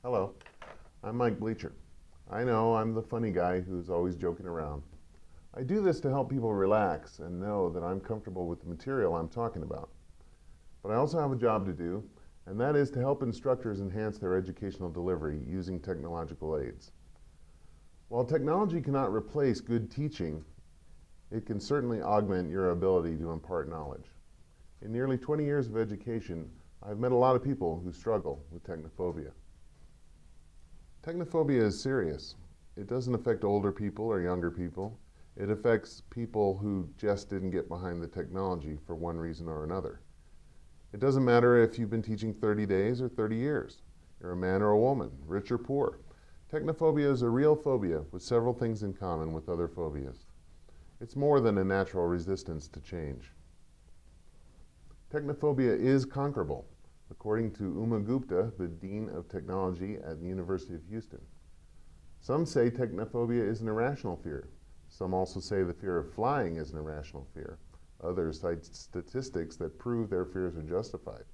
Hello, I'm Mike Bleacher. I know I'm the funny guy who's always joking around. I do this to help people relax and know that I'm comfortable with the material I'm talking about. But I also have a job to do, and that is to help instructors enhance their educational delivery using technological aids. While technology cannot replace good teaching, it can certainly augment your ability to impart knowledge. In nearly 20 years of education, I've met a lot of people who struggle with technophobia. Technophobia is serious. It doesn't affect older people or younger people. It affects people who just didn't get behind the technology for one reason or another. It doesn't matter if you've been teaching 30 days or 30 years. You're a man or a woman, rich or poor. Technophobia is a real phobia with several things in common with other phobias. It's more than a natural resistance to change. Technophobia is conquerable, according to Uma Gupta, the Dean of Technology at the University of Houston. Some say technophobia is an irrational fear. Some also say the fear of flying is an irrational fear. Others cite statistics that prove their fears are justified.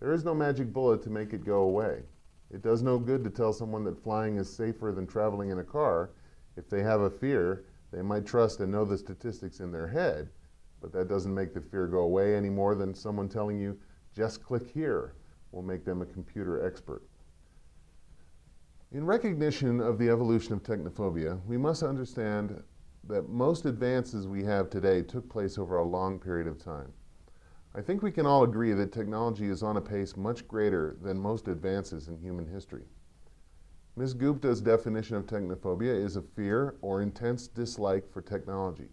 There is no magic bullet to make it go away. It does no good to tell someone that flying is safer than traveling in a car. If they have a fear, they might trust and know the statistics in their head, but that doesn't make the fear go away any more than someone telling you, just click here, will make them a computer expert. In recognition of the evolution of technophobia, we must understand that most advances we have today took place over a long period of time. I think we can all agree that technology is on a pace much greater than most advances in human history. Ms. Gupta's definition of technophobia is a fear or intense dislike for technology.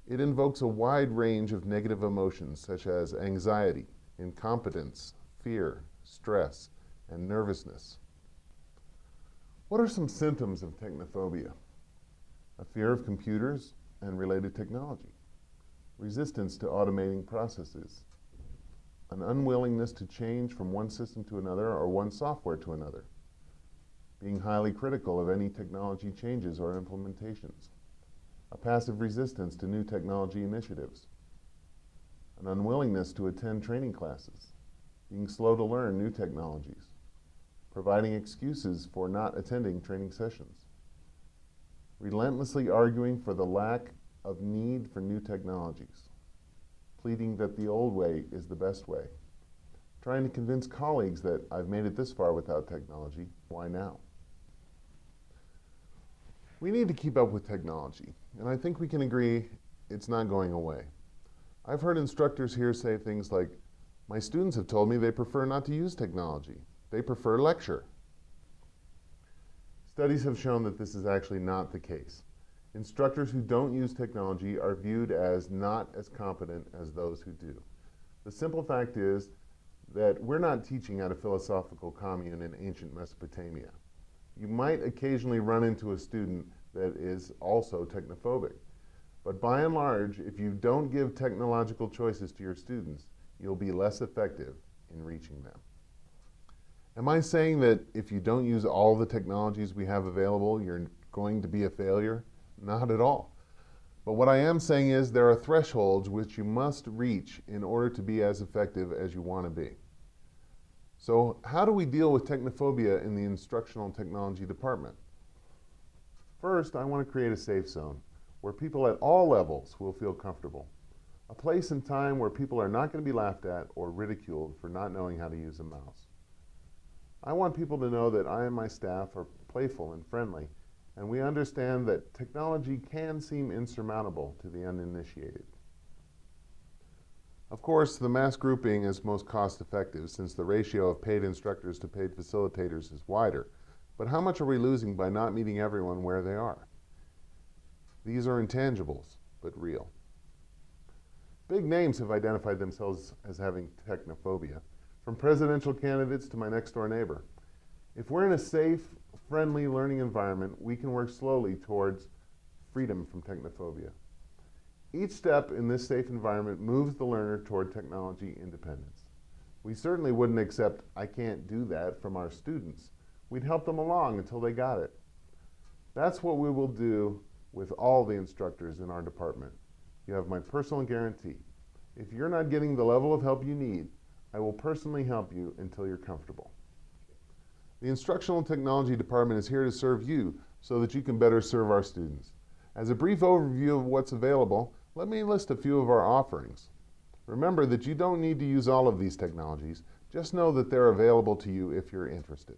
It invokes a wide range of negative emotions such as anxiety, incompetence, fear, stress, and nervousness. What are some symptoms of technophobia? A fear of computers and related technology, resistance to automating processes, an unwillingness to change from one system to another or one software to another, being highly critical of any technology changes or implementations, a passive resistance to new technology initiatives, an unwillingness to attend training classes, being slow to learn new technologies, providing excuses for not attending training sessions, relentlessly arguing for the lack of need for new technologies, pleading that the old way is the best way, trying to convince colleagues that I've made it this far without technology, why now? We need to keep up with technology, and I think we can agree it's not going away. I've heard instructors here say things like, my students have told me they prefer not to use technology. They prefer lecture. Studies have shown that this is actually not the case. Instructors who don't use technology are viewed as not as competent as those who do. The simple fact is that we're not teaching at a philosophical commune in ancient Mesopotamia. You might occasionally run into a student that is also technophobic. But by and large, if you don't give technological choices to your students, you'll be less effective in reaching them. Am I saying that if you don't use all the technologies we have available, you're going to be a failure? Not at all. But what I am saying is there are thresholds which you must reach in order to be as effective as you want to be. So how do we deal with technophobia in the instructional technology department? First, I want to create a safe zone where people at all levels will feel comfortable. A place and time where people are not going to be laughed at or ridiculed for not knowing how to use a mouse. I want people to know that I and my staff are playful and friendly, and we understand that technology can seem insurmountable to the uninitiated. Of course, the mass grouping is most cost-effective since the ratio of paid instructors to paid facilitators is wider. But how much are we losing by not meeting everyone where they are? These are intangibles, but real. Big names have identified themselves as having technophobia, from presidential candidates to my next-door neighbor. If we're in a safe, friendly learning environment, we can work slowly towards freedom from technophobia. Each step in this safe environment moves the learner toward technology independence. We certainly wouldn't accept, I can't do that, from our students. We'd help them along until they got it. That's what we will do with all the instructors in our department. You have my personal guarantee. If you're not getting the level of help you need, I will personally help you until you're comfortable. The Instructional Technology Department is here to serve you so that you can better serve our students. As a brief overview of what's available, let me list a few of our offerings. Remember that you don't need to use all of these technologies, just know that they're available to you if you're interested.